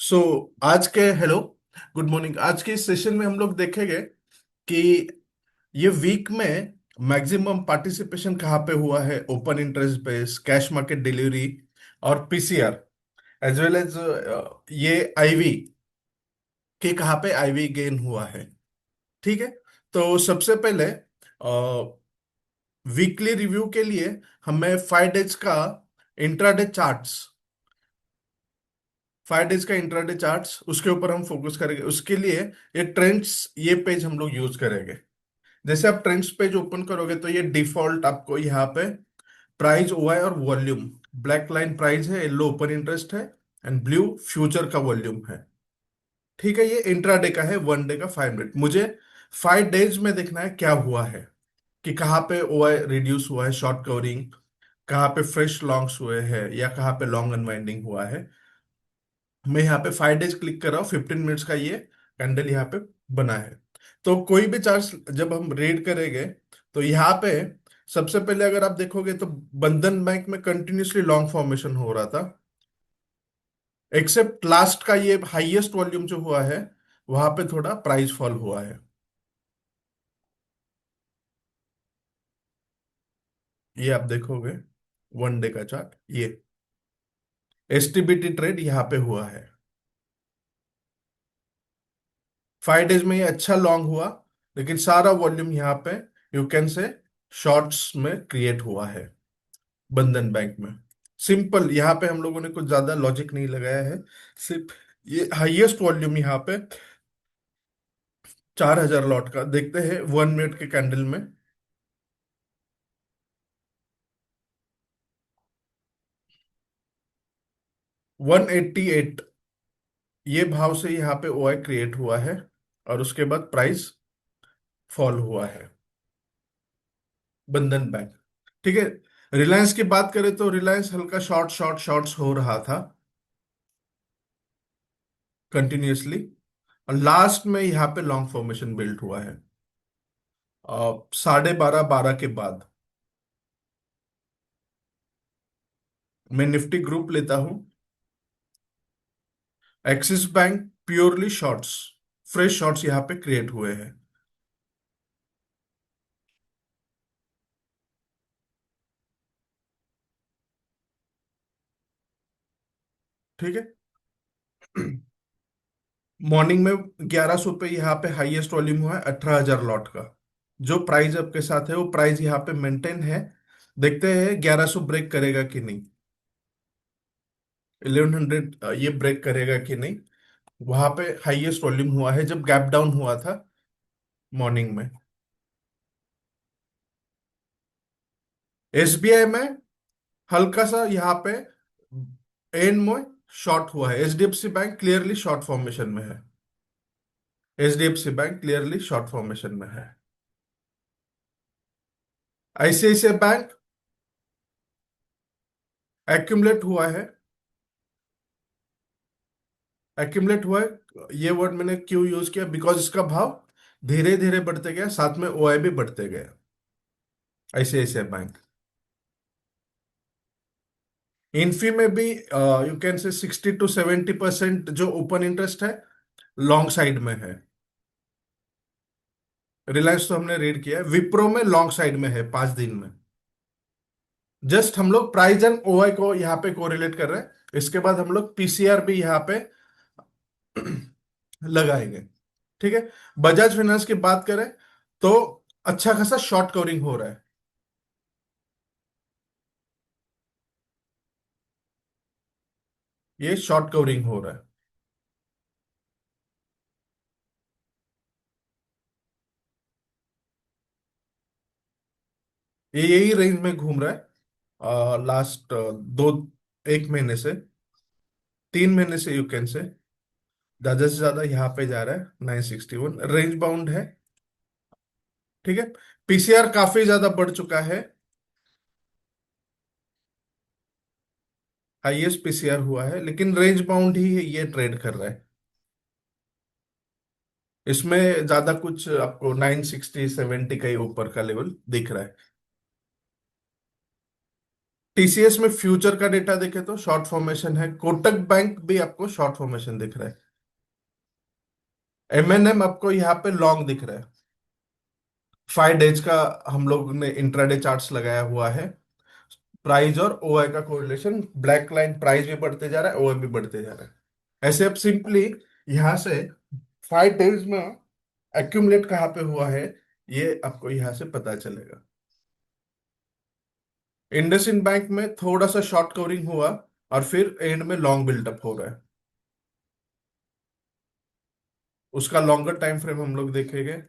सो आज के hello, good morning. आज के इस सेशन में हम लोग देखेंगे कि ये वीक में मैक्सिमम पार्टिसिपेशन कहाँ पे हुआ है, open interest base, cash market delivery और पीसीआर, एज वेल एज ये आईवी के कहाँ पे आईवी गेन हुआ है। ठीक है। तो सबसे पहले वीकली रिव्यू के लिए हमें 5 डेज का इंट्राडे चार्ट्स 5 डेज का इंट्राडे चार्ट्स उसके ऊपर हम फोकस करेंगे। उसके लिए ये ट्रेंड्स, ये पेज हम लोग यूज करेंगे। जैसे आप ट्रेंड्स पेज ओपन करोगे तो ये डिफॉल्ट आपको यहाँ पे प्राइस हुआ है और वॉल्यूम, ब्लैक लाइन प्राइस है, येलो ओपन इंटरेस्ट है एंड ब्लू फ्यूचर का वॉल्यूम है। ठीक है, ये इंट्राडे का है, 1 डे का 5 मिनट। मुझे 5 डेज में देखना है क्या हुआ है, कि कहाँ पे ओआई रिड्यूस हुआ है, शॉर्ट कवरिंग, कहाँ पे फ्रेश लॉन्ग्स हुए हैं या कहाँ पे लॉन्ग अनवाइंडिंग हुआ है। मैं यहाँ पे 5 डेज क्लिक कर रहा हूँ, 15 मिनट्स का ये कैंडल यहाँ पे बना है। तो कोई भी चार्ट जब हम रीड करेंगे तो यहाँ पे सबसे पहले अगर आप देखोगे तो बंधन बैंक में कंटिन्यूसली लॉन्ग फॉर्मेशन हो रहा था, एक्सेप्ट लास्ट का ये हाईएस्ट वॉल्यूम जो हुआ है वहां पे थोड़ा प्राइस फॉल हुआ है। ये आप देखोगे 1 डे का चार्ट, ये एसटीबीटी ट्रेड यहाँ पे हुआ है। 5 डेज में ये अच्छा लॉन्ग हुआ, लेकिन सारा वॉल्यूम यहाँ पे यू कैन से शॉर्ट्स में क्रिएट हुआ है बंधन बैंक में। सिंपल, यहाँ पे हम लोगों ने कुछ ज्यादा लॉजिक नहीं लगाया है, सिर्फ ये हाईएस्ट वॉल्यूम यहाँ पे 4,000 लॉट का देखते हैं 1 मिनट के कैंडल में। 188 ये भाव से यहाँ पे ओआई क्रिएट हुआ है और उसके बाद प्राइस फॉल हुआ है बंधन बैंक। ठीक है। रिलायंस की बात करें तो रिलायंस हल्का शॉर्ट शॉर्ट शॉर्ट्स हो रहा था कंटिन्यूअसली, और लास्ट में यहाँ पे लॉन्ग फॉर्मेशन बिल्ड हुआ है 12:30 के बाद। मैं निफ्टी ग्रुप लेता हूं, axis bank purely shorts, fresh shorts यहाँ पे क्रिएट हुए हैं। ठीक है। मॉर्निंग में 1100 पे यहाँ पे हाईएस्ट वॉल्यूम हुआ है 18,000 लॉट का। जो प्राइस आपके साथ है वो प्राइस यहाँ पे मेंटेन है। देखते हैं 1100 ब्रेक करेगा कि नहीं, 1100 ये ब्रेक करेगा कि नहीं। वहां पे हाईएस्ट वॉल्यूम हुआ है जब गैप डाउन हुआ था मॉर्निंग में। एसबीआई में हल्का सा यहाँ पे एंड में शॉर्ट हुआ है। HDFC bank clearly short formation में है। HDFC bank clearly short formation में है। आईसीआईसीआई बैंक एक्यूमुलेट हुआ है। एक्यूमुलेट हुआ है, ये वर्ड मैंने क्यों यूज किया, बिकॉज इसका भाव धीरे धीरे बढ़ते गया, साथ में ओआई भी बढ़ते गए। आईसीआईसीआई बैंक, इन्फी में भी यू कैन से 60 to 70% जो ओपन इंटरेस्ट है लॉन्ग साइड में है। रिलायंस तो हमने रीड किया है, विप्रो में लॉन्ग साइड में है 5 दिन में। जस्ट हम लोग प्राइस एंड ओआई को यहाँ पे कोरिलेट कर रहे हैं। इसके बाद हम लोग पीसीआर भी यहाँ पे लगाएंगे। ठीक है। बजाज फाइनेंस की बात करें तो अच्छा खासा शॉर्ट कवरिंग हो रहा है। ये शॉर्ट कवरिंग हो रहा है, ये यही रेंज में घूम रहा है लास्ट दो, 1 महीने से, 3 महीने से यू कैन से। ज्यादा से ज्यादा यहाँ पे जा रहा है 961, रेंज बाउंड है। ठीक है। पीसीआर काफी ज्यादा बढ़ चुका है, हाईएस्ट पीसीआर हुआ है, लेकिन रेंज बाउंड ही ये ट्रेड कर रहा है। इसमें ज्यादा कुछ आपको 960 70 का ही ऊपर का लेवल दिख रहा है। टीसीएस में फ्यूचर का डेटा देखे तो शॉर्ट फॉर्मेशन है, कोटक बैंक भी आपको शॉर्ट फॉर्मेशन दिख रहा है, एमएनएम आपको यहाँ पे लॉन्ग दिख रहा है। 5 डेज का हम लोग ने इंट्राडे चार्ट्स लगाया हुआ है। प्राइस और ओआई का कोरिलेशन, ब्लैक लाइन प्राइस भी बढ़ते जा रहा है, ओआई भी बढ़ते जा रहा है। ऐसे अब सिंपली यहाँ से 5 डेज में एक्यूमुलेट कहाँ पे हुआ है, ये आपको यहाँ से पता चलेगा। इंडसइंड बैंक में थोड़ा सा शॉर्ट कवरिंग हुआ और फिर एंड में लॉन्ग बिल्डअप हो रहा है। उसका लॉन्गर टाइम फ्रेम हम लोग देखेंगे।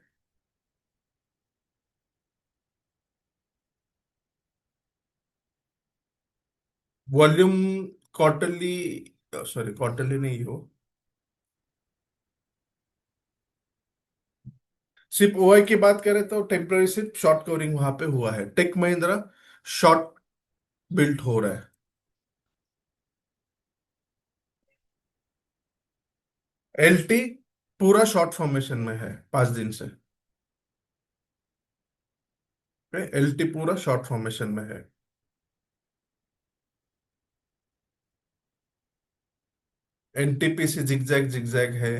वॉल्यूम क्वार्टरली, सॉरी क्वार्टरली नहीं हो, सिर्फ ओआई की बात करें तो टेम्पररी सिर्फ शॉर्ट कवरिंग वहां पे हुआ है। टेक महिंद्रा शॉर्ट बिल्ट हो रहा है। एलटी पूरा शॉर्ट फॉर्मेशन में है 5 दिन से। एलटी पूरा शॉर्ट फॉर्मेशन में है। एनटीपीसी जिगजैग जिगजैग है।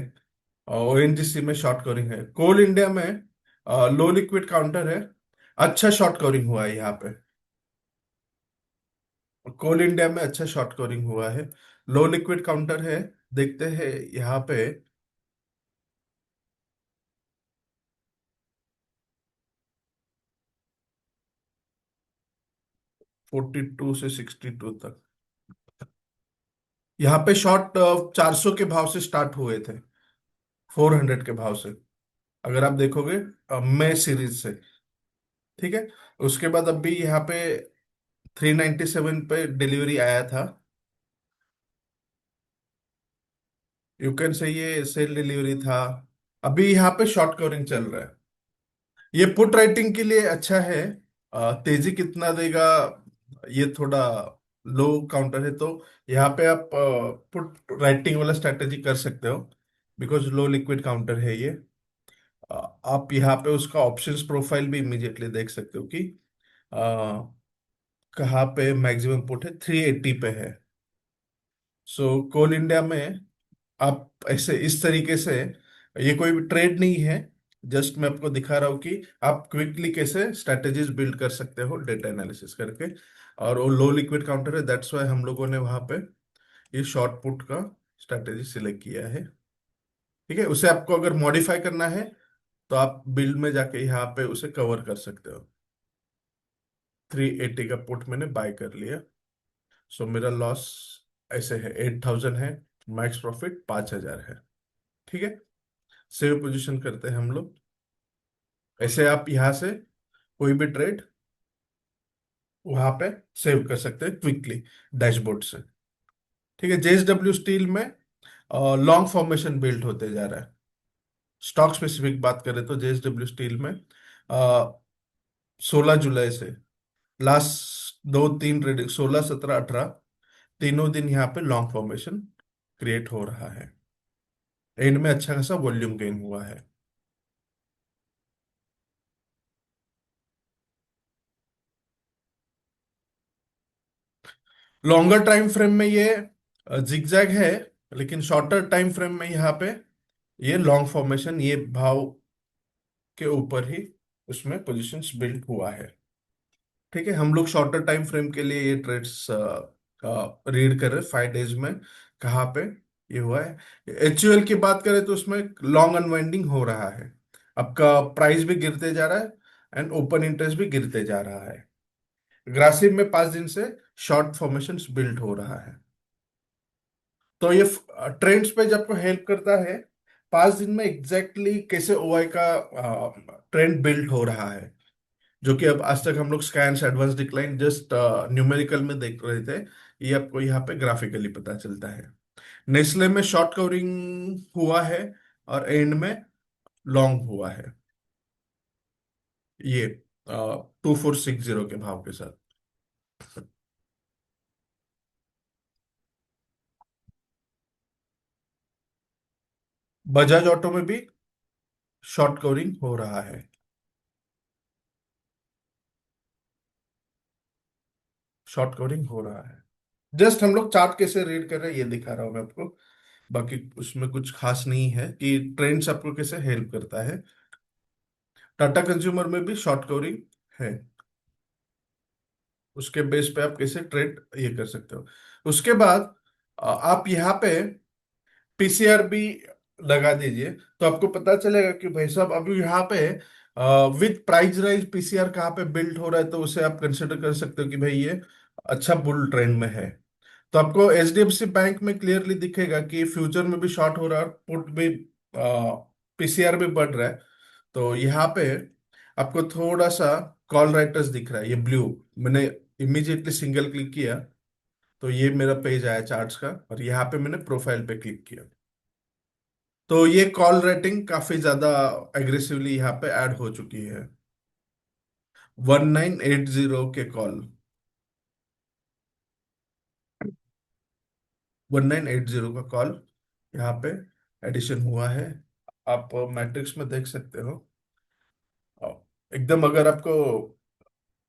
ओएनजीसी में शॉर्ट कवरिंग है। कोल इंडिया में लो लिक्विड काउंटर है, अच्छा शॉर्ट कवरिंग हुआ है यहाँ पे। कोल इंडिया में अच्छा शॉर्ट कवरिंग हुआ है, लो लिक्विड काउंटर है। देखते हैं यहाँ पे। 42 से 62 तक यहाँ पे शॉर्ट 400 के भाव से स्टार्ट हुए थे, 400 के भाव से, अगर आप देखोगे मई सीरीज से। ठीक है। उसके बाद अभी यहाँ पे 397 पे डिलीवरी आया था। यू कैन से ये सेल डिलीवरी था। अभी यहाँ पे शॉर्ट कवरिंग चल रहा है। ये पुट राइटिंग के लिए अच्छा है। तेजी कितना देगा, ये थोड़ा लो काउंटर है, तो यहाँ पे आप पुट राइटिंग वाला स्ट्रेटेजी कर सकते हो, बिकॉज लो लिक्विड काउंटर है ये। आप यहाँ पे उसका ऑप्शंस प्रोफाइल भी इमीडिएटली देख सकते हो कि कहाँ पे मैक्सिमम पुट है, 380 पे है। सो कोल इंडिया में आप ऐसे इस तरीके से, ये कोई भी ट्रेड नहीं है, जस्ट मैं आपको दिखा रहा हूँ कि आप क्विकली कैसे स्ट्रेटेजीज बिल्ड कर सकते हो डेटा एनालिसिस करके। और वो लो लिक्विड काउंटर है, दैट्स वाई हम लोगों ने वहां पे ये शॉर्ट पुट का स्ट्रेटेजी सिलेक्ट किया है। ठीक है, उसे आपको अगर मॉडिफाई करना है तो आप बिल्ड में जाके यहाँ पे उसे कवर कर सकते हो। 380 का पुट मैंने बाय कर लिया। सो मेरा लॉस ऐसे है, 8000 है, मैक्स प्रॉफिट 5000 है। ठीक है। सेव पोजीशन करते हैं हम लोग। ऐसे आप यहाँ से कोई भी ट्रेड वहां पे सेव कर सकते हैं क्विकली डैशबोर्ड से। ठीक है। जेएसडब्ल्यू स्टील में लॉन्ग फॉर्मेशन बिल्ड होते जा रहा है। स्टॉक स्पेसिफिक बात करें तो जेएसडब्ल्यू स्टील में 16 जुलाई से लास्ट 2 3 रीडिंग, 16 17 18 तीनों दिन यहाँ पे लॉन्ग फॉर्मेशन क्रिएट हो रहा है। एंड में अच्छा खासा वॉल्यूम गेन हुआ है। लॉन्गर टाइम फ्रेम में ये जिगजैग है, लेकिन शॉर्टर टाइम फ्रेम में यहाँ पे ये लॉन्ग फॉर्मेशन, ये भाव के ऊपर ही उसमें पोजीशंस बिल्ड हुआ है। ठीक है। हम लोग शॉर्टर टाइम फ्रेम के लिए ये ट्रेड्स रीड कर रहे हैं 5 डेज में कहाँ पे ये हुआ है। एचयूएल की बात करें तो उसमें लॉन्ग अनवाइंडिंग हो रहा है, आपका प्राइस भी गिरते जा रहा है एंड ओपन इंटरेस्ट भी गिरते जा रहा है। ग्रासिम में 5 दिन से शॉर्ट फॉर्मेशन बिल्ड हो रहा है। तो ये ट्रेंड्स पे जब आपको हेल्प करता है 5 दिन में एग्जैक्टली कैसे ओआई का ट्रेंड बिल्ड हो रहा है, जो कि अब आज तक हम लोग scans advance decline just numerical में देख रहे थे। ये आपको यहाँ पे ग्राफिकली पता चलता है। नेस्ले में शॉर्ट कवरिंग हुआ है और एंड में लॉन्ग हुआ है, ये 2460 के भाव के साथ। बजाज ऑटो में भी शॉर्ट कवरिंग हो रहा है। शॉर्ट कवरिंग हो रहा है। जस्ट हम लोग चार्ट कैसे रीड कर रहे हैं ये दिखा रहा हूँ मैं आपको। बाकी उसमें कुछ खास नहीं है कि ट्रेंड्स आपको कैसे हेल्प करता है। टाटा कंज्यूमर में भी शॉर्ट कवरिंग है। उसके बेस पे आप कैसे ट्रेड ये कर सकते हो। उसके बाद आप यहाँ पे पीसीआर भी लगा दीजिए, तो आपको पता चलेगा कि भाई साहब अभी यहाँ पे विद प्राइस राइज पीसीआर कहाँ पे बिल्ड हो रहा है, तो उसे आप कंसिडर कर सकते हो कि भाई ये अच्छा बुल ट्रेंड में है। तो आपको एचडीएफसी बैंक में क्लियरली दिखेगा कि फ्यूचर में भी शॉर्ट हो रहा है, पुट भी पीसीआर भी बढ़ रहा है। तो यहाँ पे आपको थोड़ा सा कॉल राइटर्स दिख रहा है, ये ब्लू। मैंने इमीडिएटली सिंगल क्लिक किया तो ये मेरा पेज आया चार्ट्स का, और यहाँ पे मैंने प्रोफाइल पे क्लिक किया तो ये कॉल रेटिंग काफी ज्यादा एग्रेसिवली यहाँ पे ऐड हो चुकी है। 1980 के कॉल, 1980 का कॉल यहाँ पे एडिशन हुआ है। आप मैट्रिक्स में देख सकते हो। एकदम अगर आपको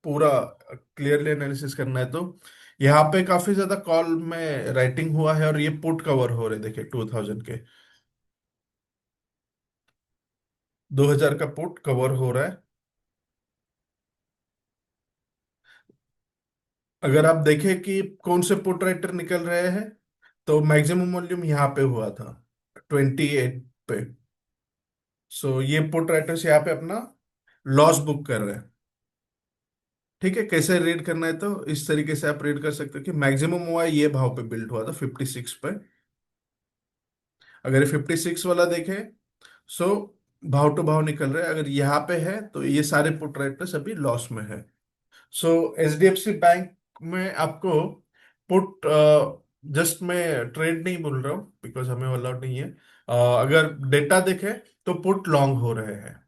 पूरा क्लियरली एनालिसिस करना है तो यहाँ पे काफी ज्यादा कॉल में राइटिंग हुआ है, और ये पुट कवर हो रहे देखिए 2000 के, 2000 का पुट कवर हो रहा है। अगर आप देखें कि कौन से पुट राइटर निकल रहे हैं, तो मैक्सिमम वॉल्यूम यहाँ पे हुआ था 28 पे। सो ये पुट राइटर्स यहाँ पे अपना लॉस बुक कर रहे हैं। ठीक है, कैसे रीड करना है तो इस तरीके से आप रीड कर सकते हो कि मैक्सिमम हुआ है, ये भाव पे बिल्ड हुआ था 56 पे। अगर ये 56 वाला देखें, सो भाव टू भाव निकल रहा है। अगर यहाँ पे है तो ये सारे पुट राइटर्स अभी लॉस में है। सो एचडीएफसी बैंक में आपको पुट, जस्ट मैं ट्रेड नहीं बोल रहा हूँ बिकॉज हमें अलाउड नहीं है। अगर डेटा देखें तो पुट लॉन्ग हो रहे हैं।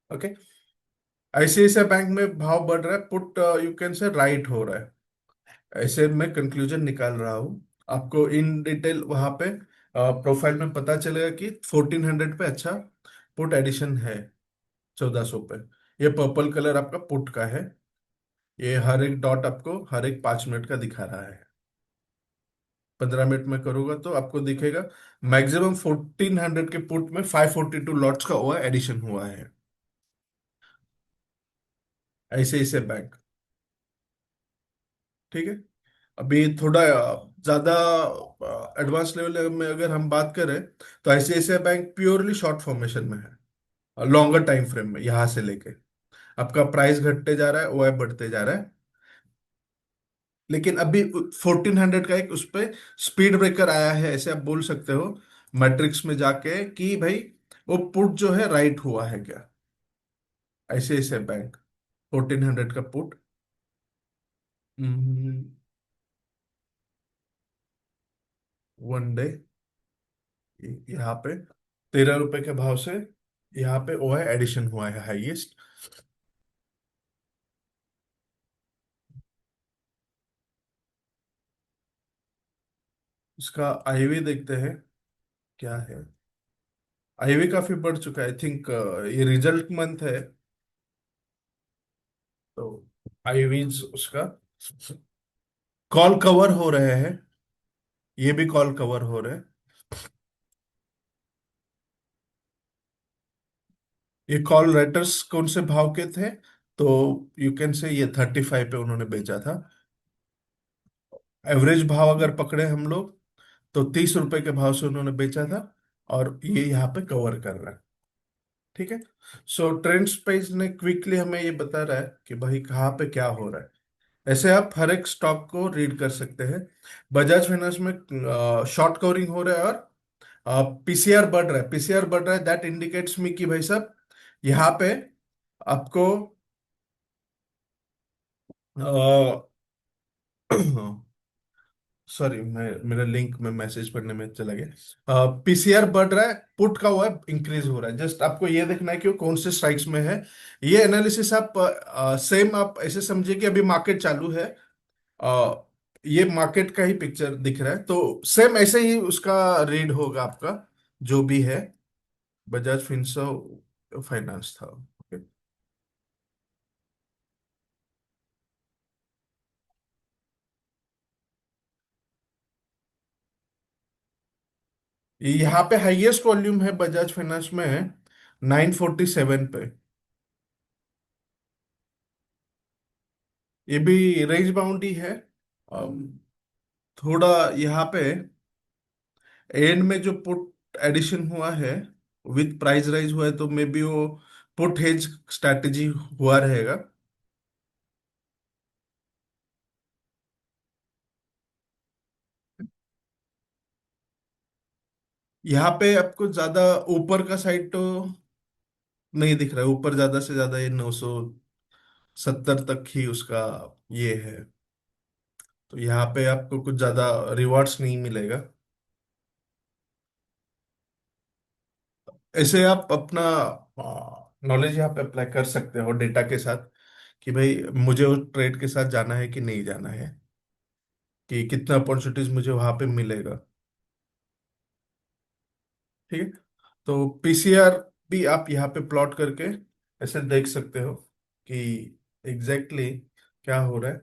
ओके, आईसीआईसीआई बैंक में भाव बढ़ रहा है, put you can say right हो रहा है। ऐसे मैं कंक्लूजन निकाल रहा हूँ। आपको इन डिटेल वहां पे प्रोफाइल में पता चलेगा कि 1400 पे अच्छा पुट एडिशन है, 1400 पे। ये पर्पल कलर आपका पुट का है। ये हर एक डॉट आपको हर एक 5 मिनट का दिखा रहा है। 15 मिनट में करूंगा तो आपको दिखेगा मैक्सिमम 1400 के पुट में 542 लॉट्स का हुआ एडिशन हुआ है। ऐसे ऐसे बैंक। ठीक है, अभी थोड़ा ज्यादा एडवांस लेवल में अगर हम बात करें तो ICICI bank purely short formation में है, लॉन्गर टाइम फ्रेम में यहां से लेके आपका प्राइस घटते जा रहा है, ओआई बढ़ते जा रहा है। लेकिन अभी 1400 का एक उस पे स्पीड ब्रेकर आया है, ऐसे आप बोल सकते हो मैट्रिक्स में जाके कि भाई वो पुट जो है राइट हुआ है क्या। ऐसे ऐसे बैंक 1400 का पुट 1 डे यहाँ पे 13 रुपए के भाव से यहाँ पे ओआई एडिशन हुआ है हाईएस्ट। इसका आईवी देखते हैं क्या है। आईवी काफी बढ़ चुका है, आई थिंक ये रिजल्ट मंथ है तो आईवीज उसका कॉल कवर हो रहे हैं। ये भी कॉल कवर हो रहे हैं। ये कॉल राइटर्स कौन से भाव के थे, तो यू कैन से ये 35 पे उन्होंने बेचा था। एवरेज भाव अगर पकड़े हम लोग तो 30 रुपए के भाव से उन्होंने बेचा था, और ये यहाँ पे कवर कर रहा है। ठीक है, सो ट्रेंड्स पेज ने क्विकली हमें ये बता रहा है कि भाई कहाँ पे क्या हो रहा है। ऐसे आप हर एक स्टॉक को रीड कर सकते हैं। बजाज फाइनेंस में शॉर्ट कवरिंग हो रहा है, और पीसीआर बढ़ रहा है, पीसीआर बढ़ रहा है, दैट इंडिकेट्स मी कि भाई साहब यहाँ पे आपको सॉरी, मैं मेरा लिंक में मैसेज पढ़ने में चला गया। पीसीआर बढ़ रहा है, पुट का हुआ इंक्रीज हो रहा है। जस्ट आपको ये देखना है कि वो कौन से स्ट्राइक्स में है। ये एनालिसिस आप सेम आप ऐसे समझिए कि अभी मार्केट चालू है। अ, ये मार्केट का ही पिक्चर दिख रहा है, तो सेम ऐसे ही उसका रीड होगा आपका जो भी है। बजाज फिनसर्व फाइनेंस था। यहाँ पे हाईएस्ट वॉल्यूम है बजाज फाइनेंस में 947 पे। ये भी रेंज बाउंड ही है। अम, थोड़ा यहाँ पे एंड में जो पुट एडिशन हुआ है विथ प्राइस राइज हुआ है, तो मे बी वो पुट हेज स्ट्रैटेजी हुआ रहेगा। यहाँ पे आपको ज्यादा ऊपर का साइड तो नहीं दिख रहा है। ऊपर ज्यादा से ज्यादा ये 970 तक ही उसका ये है। तो यहाँ पे आपको कुछ ज्यादा रिवॉर्ड्स नहीं मिलेगा। ऐसे आप अपना नॉलेज यहाँ पे अप्लाई कर सकते हो डेटा के साथ, कि भाई मुझे उस ट्रेड के साथ जाना है कि नहीं जाना है, कि कितना अपॉर्चुनिटीज मुझे वहां पे मिलेगा। ठीक है। तो पीसीआर भी आप यहाँ पे प्लॉट करके ऐसे देख सकते हो कि एग्जैक्टली exactly क्या हो रहा है।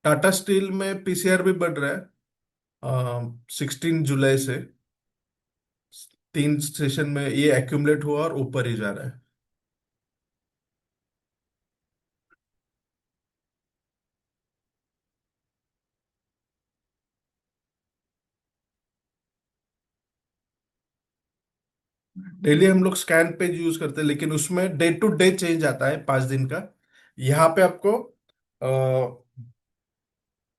टाटा स्टील में पीसीआर भी बढ़ रहा है 16 जुलाई से। 3 सेशन में ये एक्यूमुलेट हुआ और ऊपर ही जा रहा है। डेली हम लोग स्कैन पेज यूज करते हैं, लेकिन उसमें डे टू डे चेंज आता है 5 दिन का। यहाँ पे आपको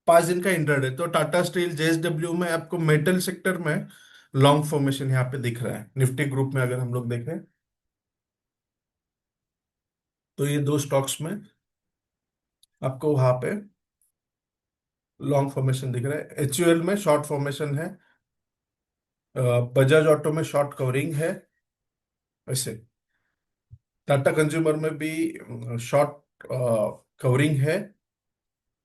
5 दिन का इंटरडे। तो टाटा स्टील जेएसडब्ल्यू में आपको मेटल सेक्टर में लॉन्ग फॉर्मेशन यहाँ पे दिख रहा है। निफ्टी ग्रुप में अगर हम लोग देखें तो ये दो स्टॉक्स में आपको वहां पे लॉन्ग फॉर्मेशन दिख रहा है। एचयूएल में शॉर्ट फॉर्मेशन है। बजाज ऑटो में शॉर्ट कवरिंग है। वैसे टाटा कंज्यूमर में भी शॉर्ट कवरिंग है।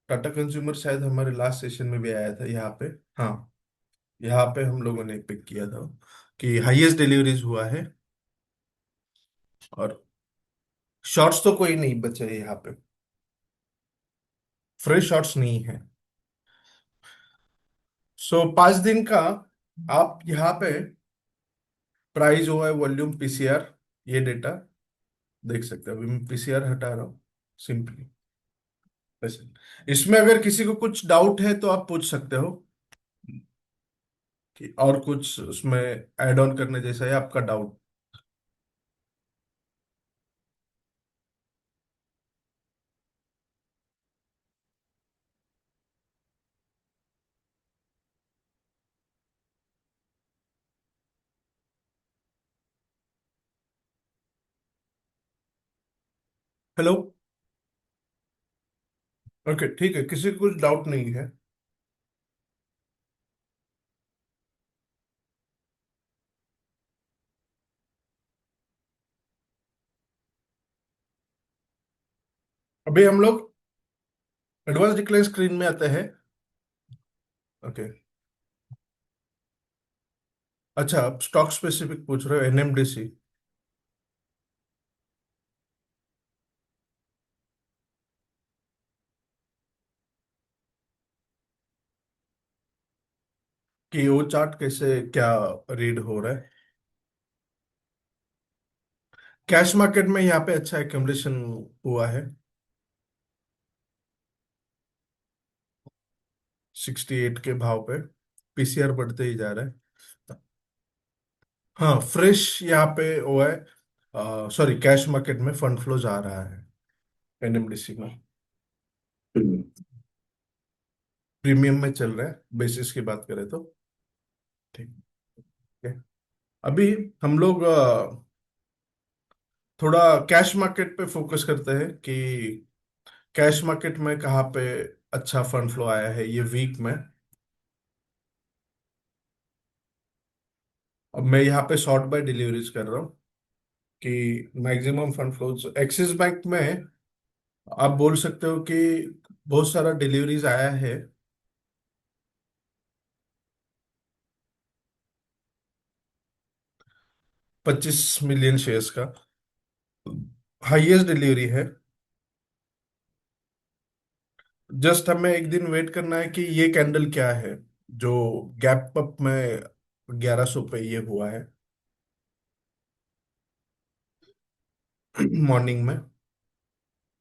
टाटा कंज्यूमर शायद हमारे लास्ट सेशन में भी आया था यहाँ पे। हाँ, यहाँ पे हम लोगों ने पिक किया था कि हाईएस्ट डिलीवरीज हुआ है। और शॉर्ट्स तो कोई नहीं बचे यहाँ पे। फ्रेश शॉर्ट्स नहीं है। सो 5 दिन का आप यहाँ पे प्राइस हुआ है, वॉल्यूम, पीसीआर, ये डेटा देख सकते हो। अभी मैं पीसीआर हटा रहा हूँ सिंपली। वैसे इसमें अगर किसी को कुछ डाउट है तो आप पूछ सकते हो, कि और कुछ उसमें ऐड ऑन करने जैसा है आपका डाउट। हेलो। ओके, ठीक है, किसी को कुछ डाउट नहीं है। अभी हम लोग एडवांस डिक्लेयर स्क्रीन में आते हैं। ओके। अच्छा, आप स्टॉक स्पेसिफिक पूछ रहे हो, एनएमडीसी। कि वो चार्ट कैसे क्या रीड हो रहा है। कैश मार्केट में यहाँ पे अच्छा एक्यूमुलेशन हुआ है। 68 के भाव पे पीसीआर बढ़ते ही जा रहा है। हाँ, फ्रेश यहाँ पे वो है। सॉरी, कैश मार्केट में फंड फ्लो जा रहा है एनएमडीसी में। प्रीमियम में चल रहा है बेसिस की बात करें तो। ठीक है। अभी हम लोग थोड़ा कैश मार्केट पे फोकस करते हैं कि कैश मार्केट में कहाँ पे अच्छा फंड फ्लो आया है ये वीक में। अब मैं यहाँ पे शॉर्ट बाय डिलीवरीज कर रहा हूँ कि maximum fund flows axis bank में आप बोल सकते हो कि बहुत सारा डिलीवरीज आया है। 25 मिलियन शेयर्स का हाईएस्ट डिलीवरी है। जस्ट हमें एक दिन वेट करना है कि ये कैंडल क्या है। जो गैप अप में 1100 पे ये हुआ है मॉर्निंग में।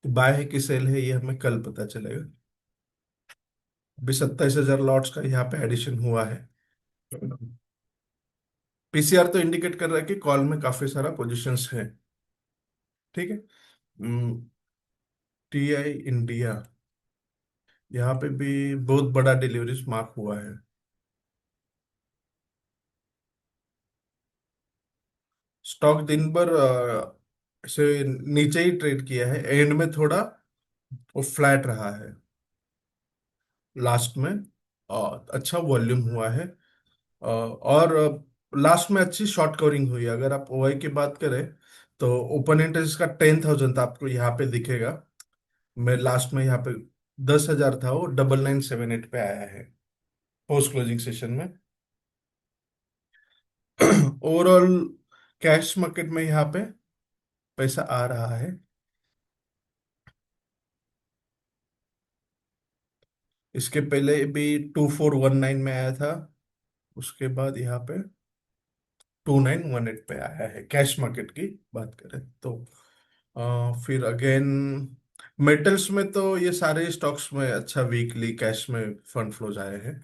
बाय है कि सेल है ये हमें कल पता चलेगा। अभी 27,000 लॉट्स का यहाँ पे एडिशन हुआ है। पीसीआर तो इंडिकेट कर रहा है कि कॉल में काफी सारा पोजीशंस है। ठीक है। टीआई इंडिया, यहाँ पे भी बहुत बड़ा डिलीवरीज मार्क हुआ है। स्टॉक दिन भर से नीचे ही ट्रेड किया है, एंड में थोड़ा वो फ्लैट रहा है लास्ट में। अच्छा वॉल्यूम हुआ है। और लास्ट में अच्छी शॉर्ट कवरिंग हुई है। अगर आप ओआई की बात करें तो ओपन इंटरेस्ट का 10,000 था, आपको यहाँ पे दिखेगा। मैं लास्ट में यहाँ पे 10,000 था, वो 9978 पे आया है पोस्ट क्लोजिंग सेशन में। ओवरऑल कैश मार्केट में यहाँ पे पैसा आ रहा है। इसके पहले भी 2419 में आया था, उसके बाद यहाँ पे 2918 पे आया है कैश मार्केट की बात करें तो। फिर अगेन मेटल्स में तो ये सारे स्टॉक्स में अच्छा वीकली कैश में फंड फ्लोज आए हैं।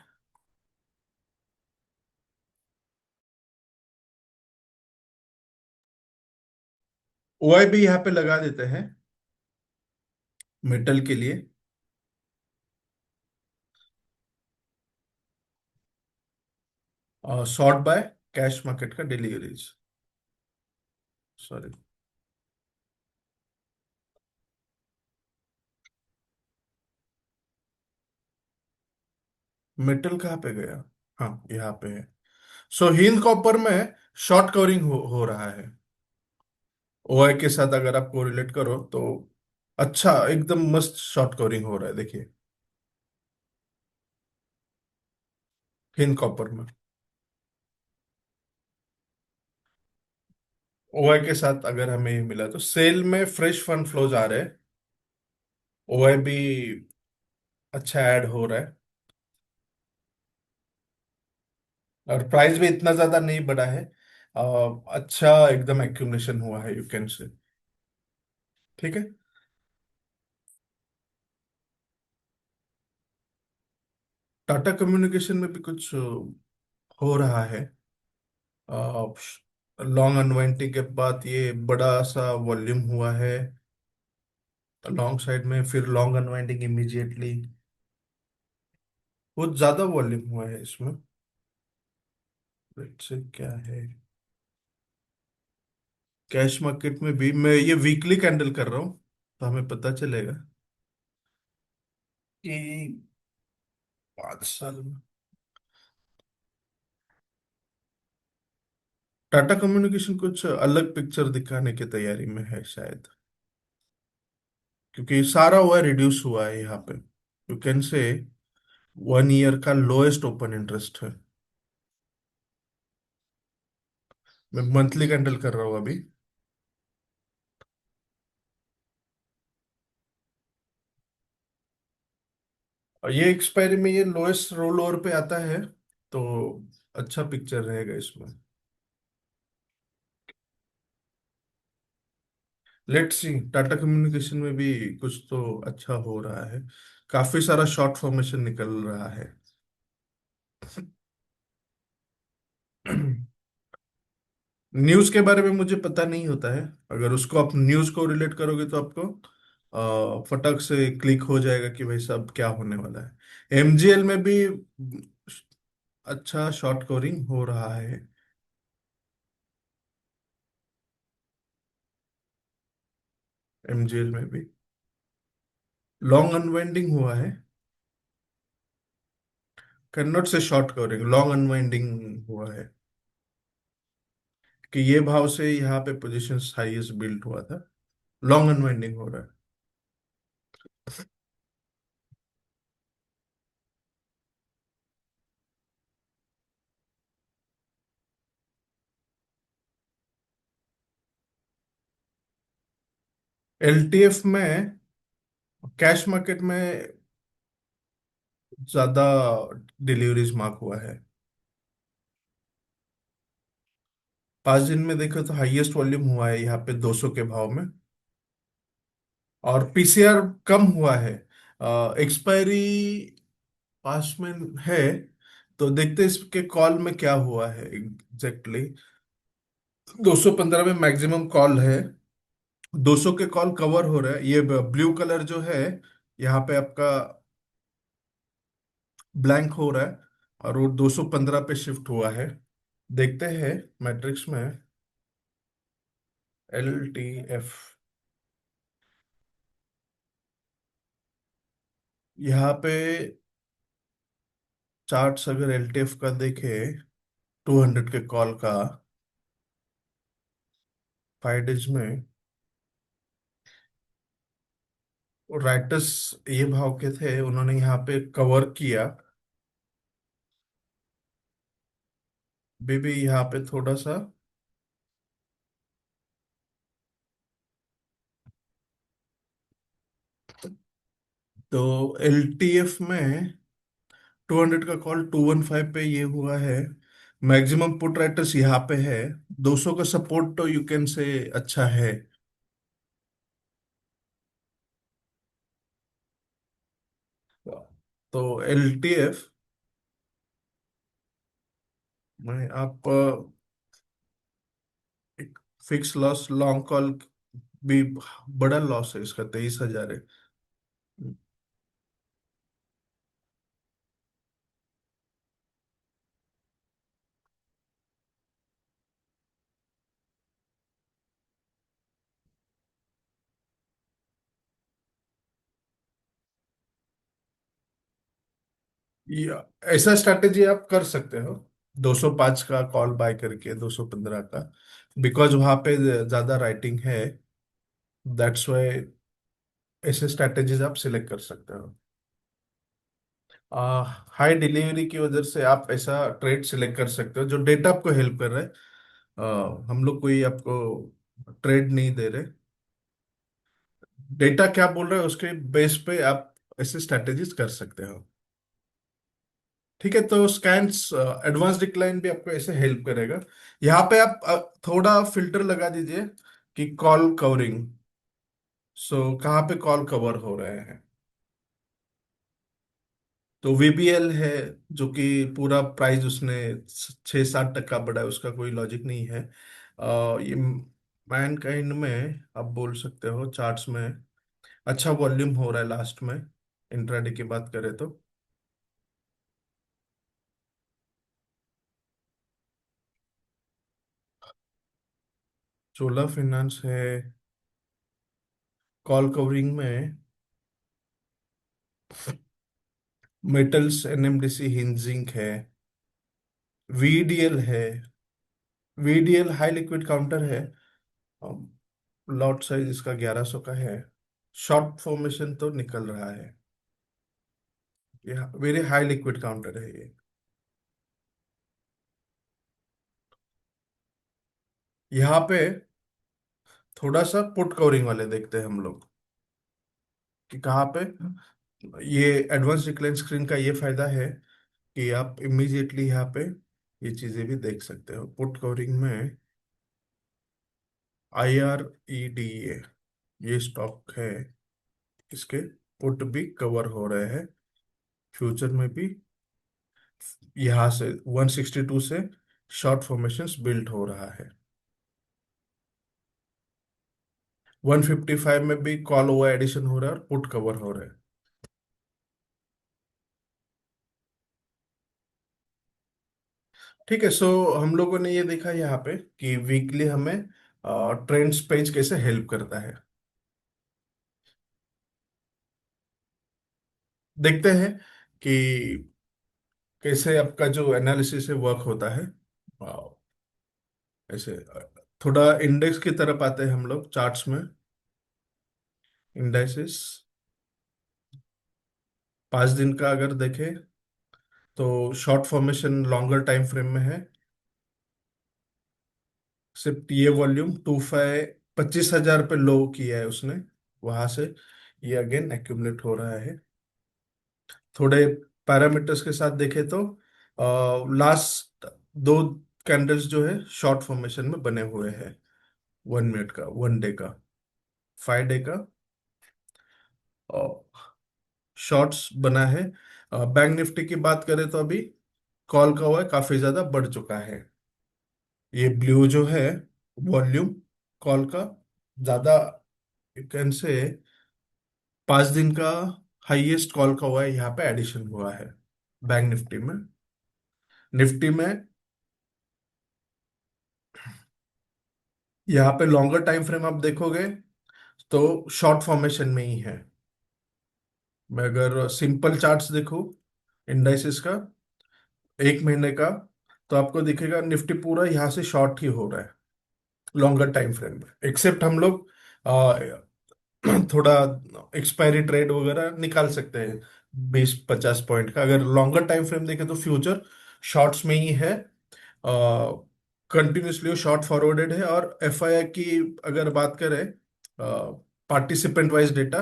ओआई भी यहाँ पे लगा देते हैं मेटल के लिए। शॉर्ट बाय कैश मार्केट का डिलीवरीज। सॉरी, मेटल कहाँ पे गया? हाँ यहाँ पे है। सो हिंद कॉपर में शॉर्ट कवरिंग हो रहा है। ओआई के साथ अगर आप कोरिलेट करो तो अच्छा एकदम मस्त शॉर्ट कवरिंग हो रहा है, देखिए हिंद कॉपर में। ओआई के साथ अगर हमें ये मिला तो सेल में फ्रेश फंड फ्लोज आ रहे हैं। ओआई भी अच्छा ऐड हो रहा है, और प्राइस भी इतना ज्यादा नहीं बढ़ा है। अच्छा एकदम एक्यूमुलेशन हुआ है, यू कैन से। ठीक है। टाटा कम्युनिकेशन में भी कुछ हो रहा है। लॉन्ग अनवाइंडिंग के बाद ये बड़ा सा वॉल्यूम हुआ है लॉन्ग साइड में, फिर लॉन्ग अनवाइंडिंग इमीडिएटली। बहुत ज्यादा वॉल्यूम हुआ है इसमें। Let's से क्या है कैश मार्केट में भी, मैं ये वीकली कैंडल कर रहा हूँ तो हमें पता चलेगा कि 5 साल में टाटा कम्युनिकेशन कुछ अलग पिक्चर दिखाने की तैयारी में है शायद, क्योंकि सारा हुआ रिड्यूस हुआ है यहाँ पे। यू कैन से 1 ईयर का लोएस्ट ओपन इंटरेस्ट है। मैं मंथली कैंडल कर रहा हूँ अभी। और ये एक्सपायरी में ये लोएस्ट रोल ओवर पे आता है तो अच्छा पिक्चर रहेगा इसमें। लेट्स सी, टाटा कम्युनिकेशन में भी कुछ तो अच्छा हो रहा है। काफी सारा शॉर्ट फॉर्मेशन निकल रहा है। न्यूज के बारे में मुझे पता नहीं होता है। अगर उसको आप न्यूज को रिलेट करोगे तो आपको फटक से क्लिक हो जाएगा कि भाई सब क्या होने वाला है। एमजीएल में भी अच्छा शॉर्ट कवरिंग हो रहा है। एमजीएल में भी लॉन्ग अनवाइंडिंग हुआ है। कन्नौट से शॉर्ट कवरिंग, लॉन्ग अनवाइंडिंग हुआ है कि ये भाव से यहाँ पे पोजीशन हाईएस्ट बिल्ट हुआ था। लॉन्ग अनवाइंडिंग हो रहा है। एलटीएफ में कैश मार्केट में ज्यादा डिलीवरीज मार्क हुआ है। 5 दिन में देखो तो हाईएस्ट वॉल्यूम हुआ है यहाँ पे 200 के भाव में। और पीसीआर कम हुआ है। एक्सपायरी पास में है। तो देखते हैं इसके कॉल में क्या हुआ है एग्जैक्टली। 215 में मैक्सिमम कॉल है। 200 के कॉल कवर हो रहा है, ये ब्लू कलर जो है यहाँ पे आपका ब्लैंक हो रहा है। और वो 215 पे शिफ्ट हुआ है। देखते हैं मैट्रिक्स में। LTF यहाँ पे चार्ट्स अगर LTF का देखे 200 के कॉल का 5 डेज में, राइटर्स ये भाव के थे, उन्होंने यहाँ पे कवर किया। बेबी यहाँ पे थोड़ा सा। तो LTF में 200 का कॉल 215 पे ये हुआ है। मैक्सिमम पुट राइटर्स यहाँ पे है। 200 का सपोर्ट तो यू कैन से अच्छा है। तो LTF में आप एक फिक्स लॉस लॉन्ग कॉल भी बड़ा लॉस है इसका 23,000 है। या ऐसा स्ट्रैटेजी आप कर सकते हो। 205 का कॉल बाय करके 215 का, बिकॉज वहां पे ज्यादा राइटिंग है। दैट्स वाई ऐसे स्ट्रैटेजीज आप सिलेक्ट कर सकते हो। हाई डिलीवरी की वजह से आप ऐसा ट्रेड सिलेक्ट कर सकते हो जो डेटा आपको हेल्प कर रहा है। हम लोग कोई आपको ट्रेड नहीं दे रहे। डेटा क्या बोल रहा है उसके बेस पे आप ऐसे स्ट्रैटेजीज कर सकते हो। ठीक है, तो स्कैन्स एडवांस डिक्लाइन भी आपको ऐसे हेल्प करेगा। यहाँ पे आप थोड़ा फिल्टर लगा दीजिए कि कॉल कवरिंग। सो कहाँ पे कॉल कवर हो रहे हैं। तो VBL है, जो कि पूरा प्राइस उसने 6-7% बढ़ा है, उसका कोई लॉजिक नहीं है। ये मैनकाइंड में आप बोल सकते हो चार्ट्स में अच्छा वॉल्यूम हो रहा है लास्ट में। इंट्राडे की बात करें तो चोला फाइनेंस है कॉल कवरिंग में। मेटल्स NMDC हिंजिंग है। VDL है। VDL हाई लिक्विड काउंटर है। लॉट साइज इसका 1100 का है। शॉर्ट फॉर्मेशन तो निकल रहा है। ये वेरी हाई लिक्विड काउंटर है ये। यहाँ पे थोड़ा सा पुट कवरिंग वाले देखते हैं हम लोग कि कहाँ पे। ये एडवांस डिक्लाइन स्क्रीन का ये फायदा है कि आप इमीडिएटली यहाँ पे ये चीजें भी देख सकते हो पुट कवरिंग में। IREDA ये स्टॉक है, इसके पुट भी कवर हो रहे हैं। फ्यूचर में भी यहाँ से 162 से शॉर्ट फॉर्मेशंस बिल्ड हो रहा है। 155 में भी कॉल ओवर एडिशन हो रहा है और पुट कवर हो रहा है। ठीक है, सो हम लोगों ने ये देखा यहाँ पे कि वीकली हमें ट्रेंड्स पेज कैसे हेल्प करता है। देखते हैं कि कैसे आपका जो एनालिसिस है वर्क होता है। अ, ऐसे थोड़ा इंडेक्स की तरफ आते हैं हम लोग चार्ट्स में। इंडाइसिस 5 दिन का अगर देखें तो short formation longer time frame में है। सिर्फ ये वॉल्यूम 25,000 पे लो किया है उसने। वहां से ये अगेन एक्यूमुलेट हो रहा है। थोड़े पैरामीटर्स के साथ देखें तो लास्ट दो कैंडल्स जो है शॉर्ट फॉर्मेशन में बने हुए हैं। 1 मिनट का, 1 डे का, 5 डे का शॉर्ट्स बना है। बैंक निफ्टी की बात करें तो अभी कॉल का हुआ है, काफी ज्यादा बढ़ चुका है। ये ब्लू जो है वॉल्यूम कॉल का ज्यादा, कैन से 5 दिन का हाईएस्ट कॉल का हुआ है, यहाँ पे एडिशन हुआ है बैंक निफ्टी में। निफ्टी में यहाँ पे लॉन्गर टाइम फ्रेम आप देखोगे तो शॉर्ट फॉर्मेशन में ही है। मैं अगर सिंपल चार्ट्स देखूं इंडाइसिस का 1 महीने का, तो आपको दिखेगा निफ्टी पूरा यहाँ से शॉर्ट ही हो रहा है लॉन्गर टाइम फ्रेम में। एक्सेप्ट हम लोग थोड़ा एक्सपायरी ट्रेड वगैरह निकाल सकते हैं 20-50 पॉइंट का। अगर लॉन्गर टाइम फ्रेम देखें तो फ्यूचर शॉर्ट्स में ही है, कंटिन्यूसली शॉर्ट फॉरवर्डेड है। और एफआईआई की अगर बात करें पार्टिसिपेंट वाइज डेटा,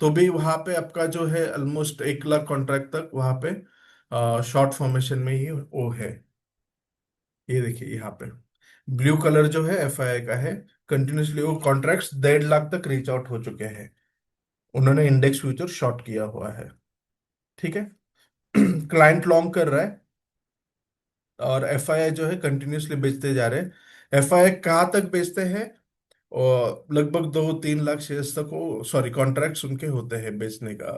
तो भी वहां पे आपका जो है ऑलमोस्ट 1 लाख कॉन्ट्रैक्ट तक वहां पे शॉर्ट फॉर्मेशन में ही वो है। ये देखिए यहाँ पे ब्लू कलर जो है एफआईआई का है, कंटिन्यूसली वो कॉन्ट्रैक्ट्स 1.5 लाख तक रीच आउट हो चुके हैं। उन्होंने इंडेक्स फ्यूचर शॉर्ट किया हुआ है। ठीक है। क्लाइंट लॉन्ग कर रहा है और एफआईआई जो है कंटिन्यूसली बेचते जा रहे हैं। एफआईआई कहाँ तक बेचते हैं? और लगभग 2-3 लाख शेयर्स तक वो, सॉरी, कॉन्ट्रैक्ट्स उनके होते हैं बेचने का।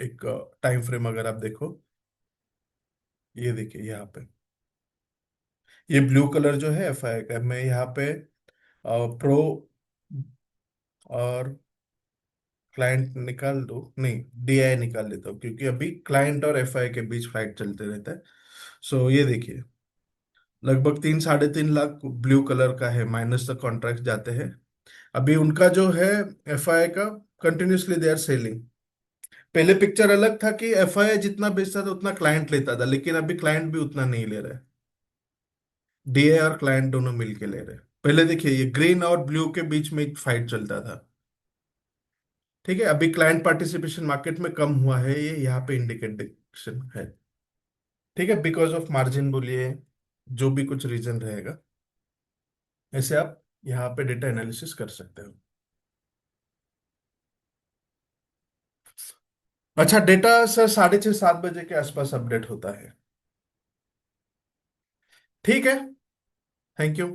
एक टाइम फ्रेम अगर आप देखो, ये देखिए यहाँ पे ये ब्लू कलर जो है एफआईआई का। मैं यहाँ पे प्रो और क्लाइंट निकाल दो, नहीं डीआई निकाल लेता हूँ, क्योंकि अभी क्लाइंट और एफआई के बीच फाइट चलते रहता है। सो ये देखिए लगभग 3-3.5 लाख ब्लू कलर का है, माइनस तक कॉन्ट्रैक्ट जाते हैं। अभी उनका जो है एफआई का कंटिन्यूसली दे आर सेलिंग। पहले पिक्चर अलग था कि एफआई जितना बेचता था उतना क्लाइंट लेता था, लेकिन अभी क्लाइंट भी उतना नहीं ले रहा है। डीए और क्लाइंट दोनों मिलके ले रहे हैं। पहले देखिए ये ग्रीन और ब्लू के बीच में एक फाइट चलता था। ठीक है, अभी क्लाइंट पार्टिसिपेशन मार्केट में कम हुआ है, ये यहाँ पे इंडिकेशन है। ठीक है, बिकॉज ऑफ मार्जिन बोलिए, जो भी कुछ रीजन रहेगा, ऐसे आप यहाँ पे डेटा एनालिसिस कर सकते हो। अच्छा, डेटा सर 6:30-7 बजे के आसपास अपडेट होता है। ठीक है। Thank you.